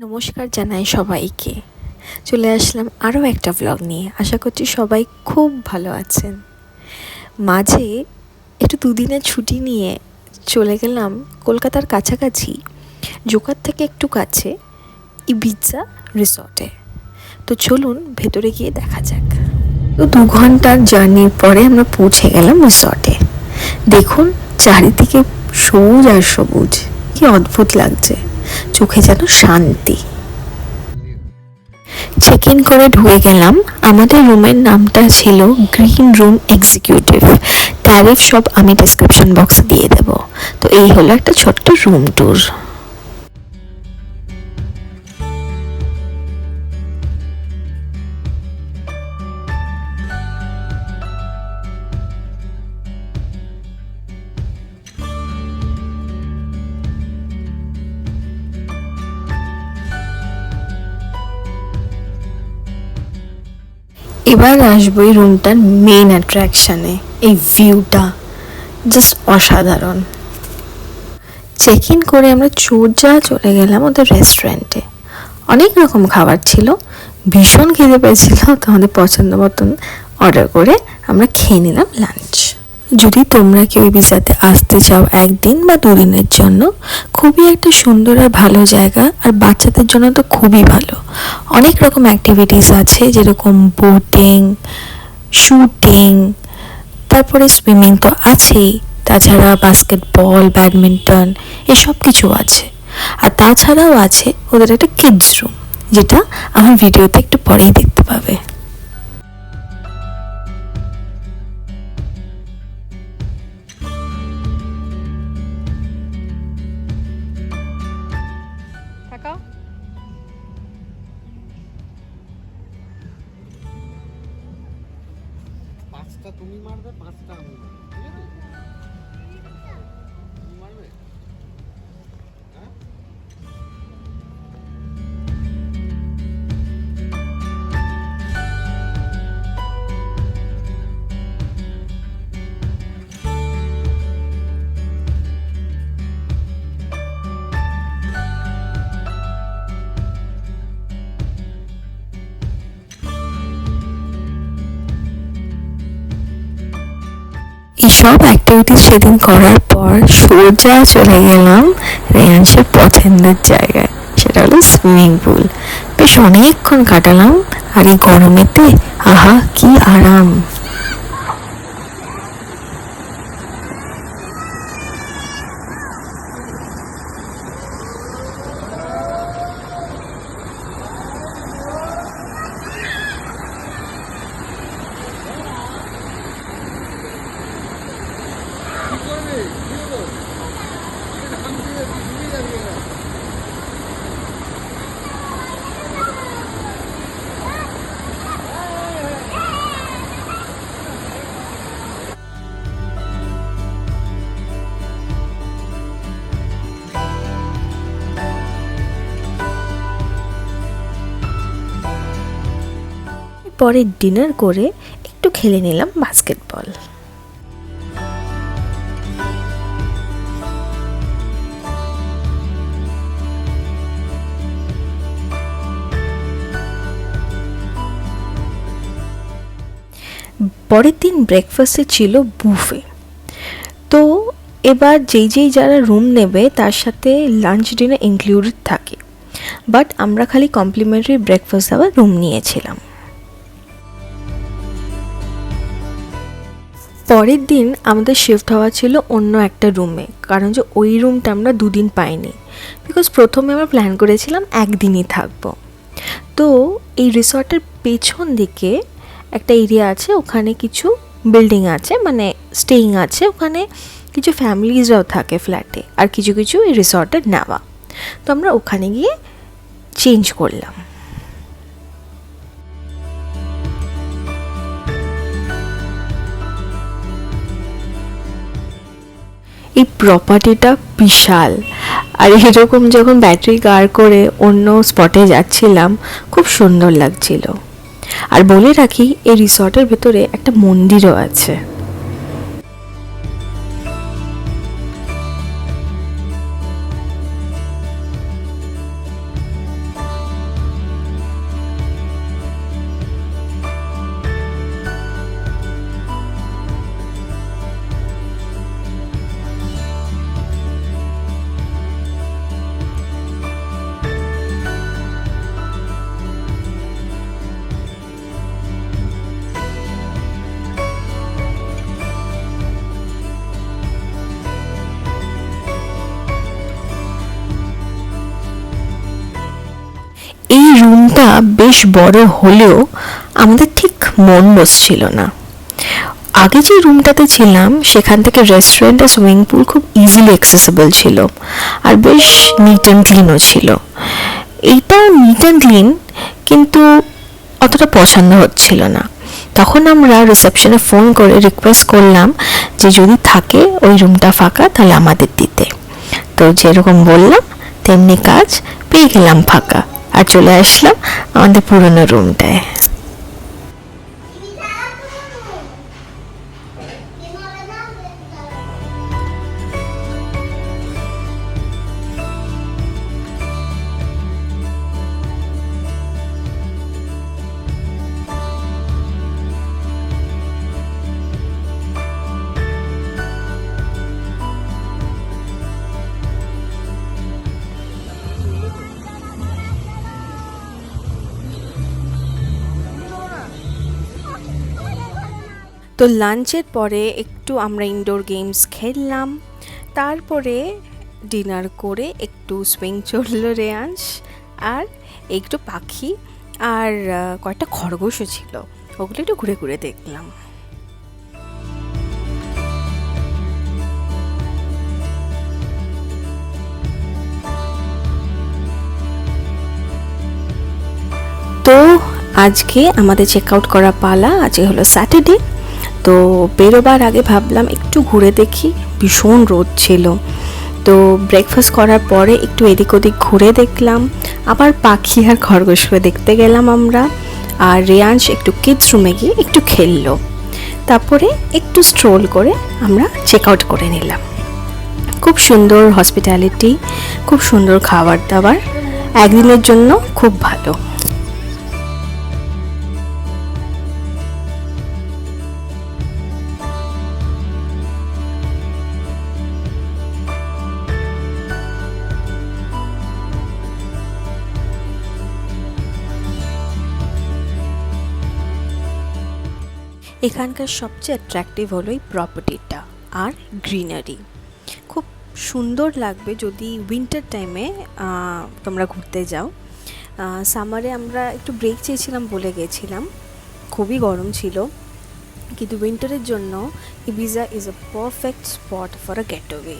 নমস্কার জানাই সবাইকে। চলে আসলাম আরও একটা ব্লগ নিয়ে। আশা করছি সবাই খুব ভালো আছেন। মাঝে একটু দুদিনের ছুটি নিয়ে চলে গেলাম কলকাতার কাছাকাছি, জোকার থেকে একটু কাছে ইবিজা রিসর্টে। তো চলুন ভেতরে গিয়ে দেখা যাক। তো 2 ঘন্টার জার্নির পরে আমরা পৌঁছে গেলাম রিসর্টে। দেখুন চারিদিকে সবুজ আর সবুজ, কি অদ্ভুত লাগছে, চোখে যেন শান্তি। চেক ইন করে ঢুকে গেলাম। আমাদের রুমের নামটা ছিল গ্রিন রুম এক্সিকিউটিভ। ট্যারিফ সব আমি ডেসক্রিপশন বক্সে দিয়ে দেব। তো এই হলো একটা ছোট্ট রুম ট্যুর। এবার আসবো এই রুমটার মেইন অ্যাট্রাকশানে। এই ভিউটা জাস্ট অসাধারণ। চেক ইন করে আমরা সোজা চলে গেলাম ওদের রেস্টুরেন্টে। অনেক রকম খাবার ছিল, ভীষণ খিদে পেয়েছিল, তো আমাদের পছন্দ মতন অর্ডার করে আমরা খেয়ে নিলাম লাঞ্চ। যদি তোমরা কেউ ইবিজাতে আসতে চাও 1 দিন বা 2 দিনের জন্য, খুবই একটা সুন্দর আর ভালো জায়গা, আর বাচ্চাদের জন্য তো খুবই ভালো। অনেক রকম অ্যাক্টিভিটিস আছে, যেরকম বোটিং, শুটিং, তারপরে সুইমিং তো আছেই, তাছাড়া বাস্কেটবল, ব্যাডমিন্টন এসব কিছু আছে। আর তাছাড়াও আছে ওদের একটা কিডস রুম, যেটা আমার ভিডিওতে একটু পরেই দেখতে পাবে। পাঁচটা তুমি মারবে, 5টা আমি মারবো, ঠিক আছে? তুমি মারবে? হ্যাঁ? এইসব অ্যাক্টিভিটিস সেদিন করার পর সোজা চলে গেলাম রেয়াংশের পছন্দের জায়গায়, সেটা হলো সুইমিং পুল। বেশ অনেকক্ষণ কাটালাম, আর এই গরমেতে আহা কি আরাম। কি করবে? কি হলো? হাম দিয়ে ডুবে যাবে এরা। পরে ডিনার করে একটু খেলে নিলাম বাস্কেটবল। পরের দিন ব্রেকফাস্টে ছিল বুফে। তো এবার যেই যারা রুম নেবে তার সাথে লাঞ্চ ডিনার ইনক্লুডেড থাকে, বাট আমরা খালি কমপ্লিমেন্টারি ব্রেকফাস্ট দেওয়ার রুম নিয়েছিলাম। পরের দিন আমাদের শিফট হওয়া ছিল অন্য একটা রুমে, কারণ যে ওই রুমটা আমরা 2 দিন পাইনি, বিকজ প্রথমে আমরা প্ল্যান করেছিলাম 1 দিনই থাকবো। তো এই রিসর্টের পেছন দিকে একটা এরিয়া আছে, ওখানে কিছু বিল্ডিং আছে, মানে স্টেইং আছে, ওখানে কিছু ফ্যামিলিজরাও থাকে ফ্ল্যাটে, আর কিছু কিছু এই রিসর্টের নেওয়া। তো আমরা ওখানে গিয়ে চেঞ্জ করলাম। এই প্রপার্টিটা বিশাল, আর এরকম যখন ব্যাটারি কার করে অন্য স্পটে যাচ্ছিলাম খুব সুন্দর লাগছিল। আর বলে রাখি, এই রিসর্টের ভেতরে একটা মন্দিরও আছে। এই রুমটা বেশ বড় হলেও আমাদের ঠিক মন বসছিল না। আগে যে রুমটাতে ছিলাম সেখান থেকে রেস্টুরেন্ট আর সুইমিং পুল খুব ইজিলি অ্যাক্সেসিবল ছিল, আর বেশ নিট অ্যান্ড ক্লিনও ছিল। এইটাও নিট অ্যান্ড ক্লিন, কিন্তু অতটা পছন্দ হচ্ছিল না। তখন আমরা রিসেপশনে ফোন করে রিকোয়েস্ট করলাম যে যদি থাকে ওই রুমটা ফাঁকা তাহলে আমাদের দিতে। তো যেরকম বললাম তেমনি কাজ, পেয়ে গেলাম ফাঁকা, আর চলে আসলাম আমাদের পুরনো রুমটায়। তো লাঞ্চের পরে একটু আমরা ইনডোর গেমস খেললাম, তারপরে ডিনার করে একটু সুইং চললো রেয়াংশ, আর একটু পাখি আর কয়েকটা খরগোশও ছিল, ওগুলো একটু ঘুরে ঘুরে দেখলাম। তো আজকে আমাদের চেক আউট করা পালা, আজকে হলো স্যাটারডে। তো বেরোবার আগে ভাবলাম একটু ঘুরে দেখি, ভীষণ রোদ ছিল। তো ব্রেকফাস্ট করার পরে একটু এদিক ওদিক ঘুরে দেখলাম, আবার পাখি আর খরগোশকে দেখতে গেলাম আমরা, আর রেয়াংশ একটু কিডস রুমে গিয়ে একটু খেললো। তারপরে একটু স্ট্রোল করে আমরা চেক আউট করে নিলাম। খুব সুন্দর হসপিটালিটি, খুব সুন্দর খাবার দাবার, একদিনের জন্য খুব ভালো। এখানকার সবচেয়ে অ্যাট্রাকটিভ হলো এই প্রপার্টিটা আর গ্রিনারি। খুব সুন্দর লাগবে যদি উইন্টার টাইমে তোমরা ঘুরতে যাও। সামারে আমরা একটু ব্রেক চেয়েছিলাম বলে গেছিলাম, খুবই গরম ছিল, কিন্তু উইন্টারের জন্য Ibiza is a perfect spot for a gateway.